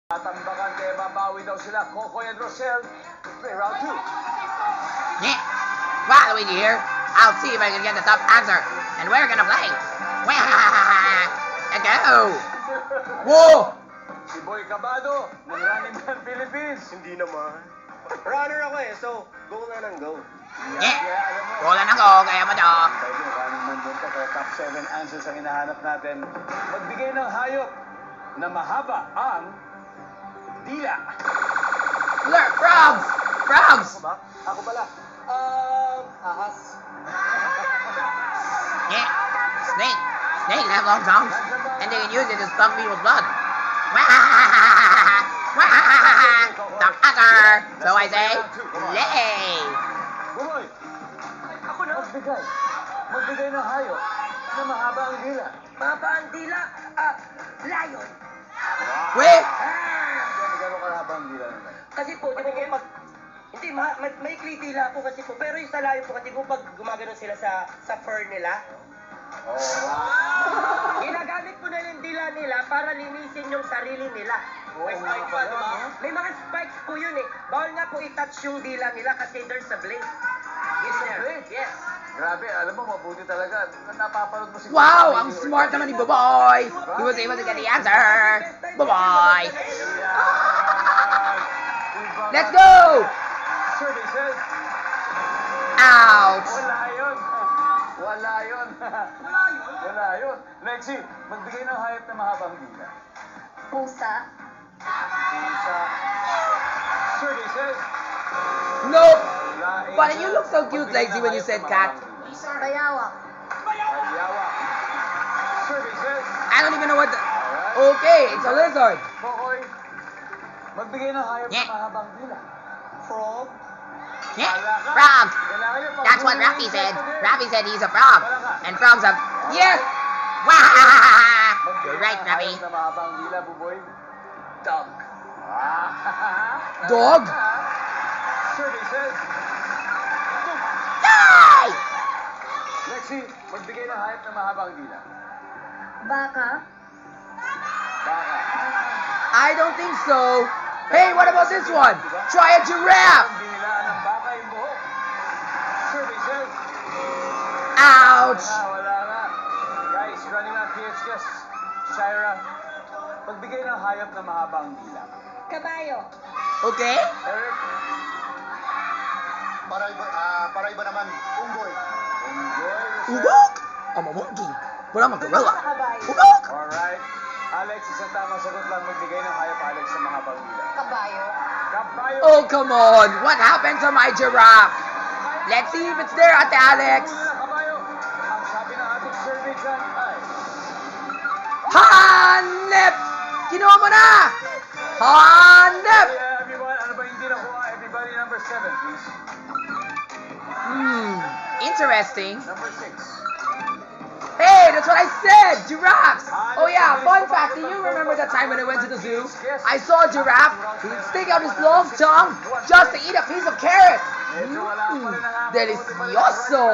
Tatambakan kaya babawi daw sila. Kokoy and Rosel to play round 2. Yeah. Wow, Luigi here. I'll see if I can get the top answer. And we're gonna play. Let's go. Whoa! Si Boy Cabado ng Running Man Philippines. Hindi naman. Runner ako eh, so go na ng go. Yeah. Alam mo, Wala na ko, kaya mo daw. Pwede, running man doon ka. Kaya top 7 answers ang hinahanap natin. Magbigay ng hayop na mahaba ang dila. Look, frogs! Frogs! Ako ba? Ako pala. Ahas. Yeah. Snake. Snakes have long tongues. And they can use it to suck people's blood. Top answer. So I say, lay. Bumoy, Ako na. magbigay ng hayop na mahaba ang dila. Mahaba ang dila. Lion. Wait. Gano'ng kahaba ang dila naman? Kasi po, di ba po pag... Hindi, may dila po kasi po. Pero yung sa lion po kasi po pag gumagano sila sa fur nila, Oh, wow. ginagamit po na yung dila nila para linisin yung sarili nila. Oo, May spike nga pa, pala, di ba? no? May mga spikes po yun eh. Bawal nga po i-touch yung dila nila kasi there's a blade. Yes, There's a sir. blade? Yes. Grabe, alam mo, mabuti talaga. Napapanood mo siguro. Wow, sa ang video. smart naman ni Boboy. He was able to get the answer. Boboy. Ayan. Diba? Let's go. Services. Ouch. Wala yun. Wala yun. Wala yun. Lexi, magbigay ng hayop na mahabang dila. Pusa. Isa. Services. Nope. Laing. But you look so cute, Lexi, when you said cat. Bayawak. Ayawa. Services. I don't even know what the... Alright. Okay, it's a lizard. Kokoy, magbigay ng hayop na Yeah. mahabang dila. Frog. Yeah, frog. Kailangan niyo pag- That's what Rafi said. Rafi said he's a frog. And frogs are... Yes! Wow! Magbigay You're right, ng Rafi. hayop na mahabang dila, Buboy. Dog. Dog? Services. Die! Lexi, magbigay ng hayop na mahabang dila. Baka. Baka. I don't think so. Hey, what about this one? Try a giraffe. Ang dila ng baka yung buhok. Services. Ouch. Wala nga. Guys, running on PH guest. Shira, magbigay ng hayop na mahabang dila. Kabayo. Okay. Eric. Para iba naman, unggoy. Unggoy. Ugok? I'm a monkey, but I'm a gorilla. Kabayo. Ugok? Alright. Alex, isang tamang sagot lang magbigay ng hayop, Alex, sa mahabang dila. Kabayo. Kabayo. Oh, come on. What happened to my giraffe? Let's see if it's there, Ate Alex. Kabayo. Ang sabi ng ating survey dyan ay... Hanep! Kinuha mo na! Hanep! Yeah, everyone, ano ba hindi nakuha? Everybody number 7, please. Interesting. Number 6. Hey, that's what I said! Giraffes! Oh yeah, fun fact, do you remember that time when I went to the zoo? I saw a giraffe, he'd stick out his long tongue just to eat a piece of carrot. Medyo wala pa rin ang Delicioso!